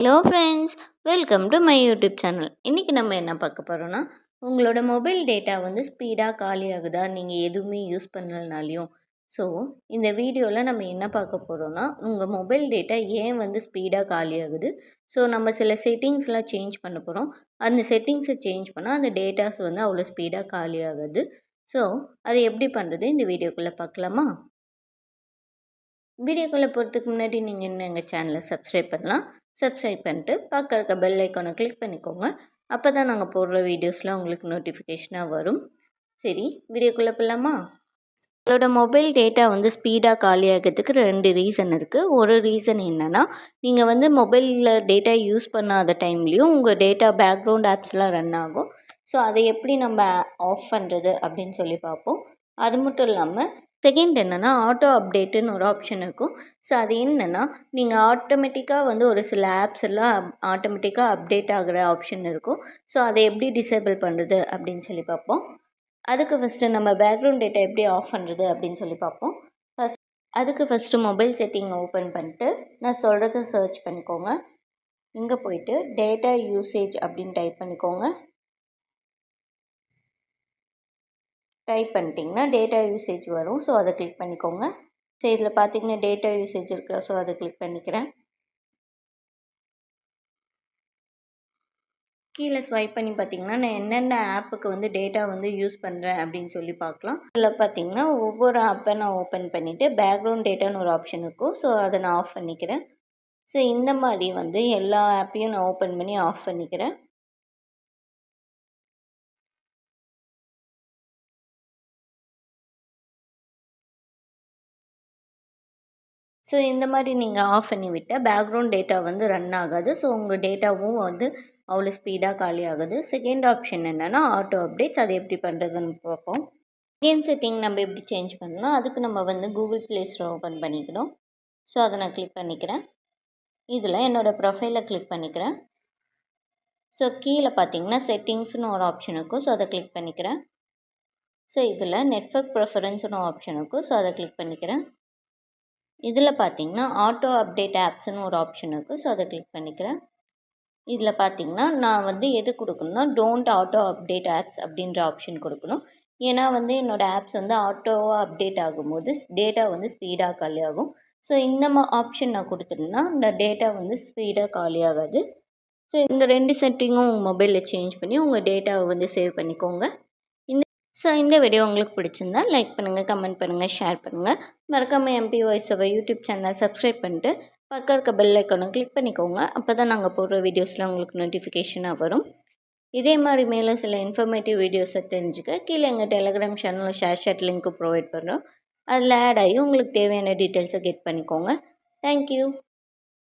Hello friends, welcome to my YouTube channel. இன்றைக்கி நம்ம என்ன பார்க்க போகிறோன்னா, உங்களோட மொபைல் டேட்டா வந்து ஸ்பீடாக காலி ஆகுதா நீங்கள் எதுவுமே யூஸ் பண்ணலனாலையும். ஸோ இந்த வீடியோவில் நம்ம என்ன பார்க்க போகிறோன்னா, உங்கள் மொபைல் டேட்டா ஏன் வந்து ஸ்பீடாக காலி ஆகுது. ஸோ நம்ம சில செட்டிங்ஸ்லாம் சேஞ்ச் பண்ண போகிறோம். அந்த செட்டிங்ஸை சேஞ்ச் பண்ணால் அந்த டேட்டாஸ் வந்து அவ்வளோ ஸ்பீடாக காலி ஆகுது. ஸோ அதை எப்படி பண்ணுறது இந்த வீடியோக்குள்ளே பார்க்கலாமா? வீடியோக்குள்ளே போகிறதுக்கு முன்னாடி நீங்கள் இன்னும் எங்கள் சேனலை சப்ஸ்கிரைப் பண்ணலாம். சப்ஸ்கிரைப் பண்ணிட்டு பக்கம் இருக்க பெல் ஐக்கானை கிளிக் பண்ணிக்கோங்க. அப்போ தான் நாங்கள் போடுற வீடியோஸ்லாம் உங்களுக்கு நோட்டிஃபிகேஷனாக வரும். சரி, வீடியோக்குள்ளே போகலாமா? உங்களோட மொபைல் டேட்டா வந்து ஸ்பீடாக காலியாகிறதுக்கு 2 ரீசன் இருக்குது. ஒரு ரீசன் என்னென்னா, நீங்கள் வந்து மொபைலில் டேட்டா யூஸ் பண்ணாத டைம்லேயும் உங்கள் டேட்டா பேக்ரவுண்ட் ஆப்ஸ்லாம் ரன் ஆகும். ஸோ அதை எப்படி நம்ம ஆஃப் பண்ணுறது அப்படின்னு சொல்லி பார்ப்போம். அது மட்டும் இல்லாமல் செகண்ட் என்னென்னா, ஆட்டோ அப்டேட்டுன்னு ஒரு ஆப்ஷன் இருக்கும். ஸோ அது என்னென்னா, நீங்கள் ஆட்டோமேட்டிக்காக வந்து ஒரு சில ஆப்ஸ் எல்லாம் ஆட்டோமேட்டிக்காக அப்டேட் ஆகிற ஆப்ஷன் இருக்கும். ஸோ அதை எப்படி டிசேபிள் பண்ணுறது அப்படின்னு சொல்லி பார்ப்போம். அதுக்கு ஃபஸ்ட்டு நம்ம பேக்ரவுண்ட் டேட்டா எப்படி ஆஃப் பண்ணுறது அப்படின்னு சொல்லி பார்ப்போம். அதுக்கு ஃபஸ்ட்டு மொபைல் செட்டிங் ஓப்பன் பண்ணிட்டு நான் சொல்கிறத சர்ச் பண்ணிக்கோங்க. இங்கே போயிட்டு டேட்டா யூசேஜ் அப்படின்னு டைப் பண்ணிக்கோங்க. டைப் பண்ணிட்டிங்கன்னா டேட்டா யூசேஜ் வரும். ஸோ அதை கிளிக் பண்ணிக்கோங்க. ஸோ இதில் பார்த்தீங்கன்னா டேட்டா யூசேஜ் இருக்குது. ஸோ அதை கிளிக் பண்ணிக்கிறேன். கீழே ஸ்வைப் பண்ணி பார்த்தீங்கன்னா நான் என்னென்ன ஆப்புக்கு வந்து டேட்டா வந்து யூஸ் பண்ணுறேன் அப்படின்னு சொல்லி பார்க்கலாம். இதில் பார்த்தீங்கன்னா ஒவ்வொரு ஆப்பை நான் ஓப்பன் பண்ணிவிட்டு பேக்ரவுண்ட் டேட்டான்னு ஒரு ஆப்ஷன் இருக்கும். ஸோ அதை நான் ஆஃப் பண்ணிக்கிறேன். ஸோ இந்த மாதிரி வந்து எல்லா ஆப்பையும் நான் ஓப்பன் பண்ணி ஆஃப் பண்ணிக்கிறேன். ஸோ இந்த மாதிரி நீங்கள் ஆஃப் பண்ணி விட்டால் பேக்ரவுண்ட் டேட்டா வந்து ரன் ஆகாது. ஸோ உங்கள் டேட்டாவும் வந்து அவ்வளோ ஸ்பீடாக காலி ஆகுது. செகண்ட் ஆப்ஷன் என்னென்னா ஆட்டோ அப்டேட்ஸ். அதை எப்படி பண்ணுறதுன்னு பார்ப்போம். செகண்ட் செட்டிங் நம்ம எப்படி சேஞ்ச் பண்ணணும், அதுக்கு நம்ம வந்து கூகுள் ப்ளே ஸ்டோர் ஓப்பன் பண்ணிக்கணும். ஸோ அதை நான் கிளிக் பண்ணிக்கிறேன். இதில் என்னோடய ப்ரொஃபைலை கிளிக் பண்ணிக்கிறேன். ஸோ கீழே பார்த்தீங்கன்னா செட்டிங்ஸ்னு ஒரு ஆப்ஷன் இருக்கும். ஸோ அதை கிளிக் பண்ணிக்கிறேன். ஸோ இதில் நெட்வொர்க் ப்ரிஃபரன்ஸ்னு ஆப்ஷன் இருக்கும். ஸோ அதை கிளிக் பண்ணிக்கிறேன். இதில் பார்த்தீங்கன்னா ஆட்டோ அப்டேட் ஆப்ஸ்னு ஒரு ஆப்ஷன் இருக்குது. ஸோ அதை கிளிக் பண்ணிக்கிறேன். இதில் பார்த்தீங்கன்னா நான் வந்து எது கொடுக்கணும்னா டோன்ட் ஆட்டோ அப்டேட் ஆப்ஸ் அப்படின்ற ஆப்ஷன் கொடுக்கணும். ஏன்னா வந்து என்னோடய ஆப்ஸ் வந்து ஆட்டோவாக அப்டேட் ஆகும்போது டேட்டா வந்து ஸ்பீடாக காலி ஆகும். ஸோ இந்த ஆப்ஷன் நான் கொடுத்துட்டேன்னா இந்த டேட்டா வந்து ஸ்பீடாக காலி ஆகாது. ஸோ இந்த 2 செட்டிங்கும் உங்கள் மொபைலில் சேஞ்ச் பண்ணி உங்கள் டேட்டாவை வந்து சேவ் பண்ணிக்கோங்க. இந்த வீடியோ உங்களுக்கு பிடிச்சிருந்தா லைக் பண்ணுங்கள், கமெண்ட் பண்ணுங்கள், ஷேர் பண்ணுங்கள். மறக்காமல் எம்பி வாய்ஸ் அவர் யூடியூப் சேனலை சப்ஸ்கிரைப் பண்ணிட்டு பக்கம் இருக்க பெல் ஐக்கானை கிளிக் பண்ணிக்கோங்க. அப்போ தான் நாங்கள் போடுற வீடியோஸ்லாம் உங்களுக்கு நோட்டிஃபிகேஷனாக வரும். இதே மாதிரி மேலும் சில இன்ஃபர்மேட்டிவ் வீடியோஸை தெரிஞ்சுக்க கீழே எங்கள் டெலிகிராம் சேனலில் ஷேர் லிங்க்கு ப்ரொவைட் பண்ணுறோம். அதில் ஆட் ஆகி உங்களுக்கு தேவையான டீட்டெயில்ஸை கெட் பண்ணிக்கோங்க. தேங்க்யூ.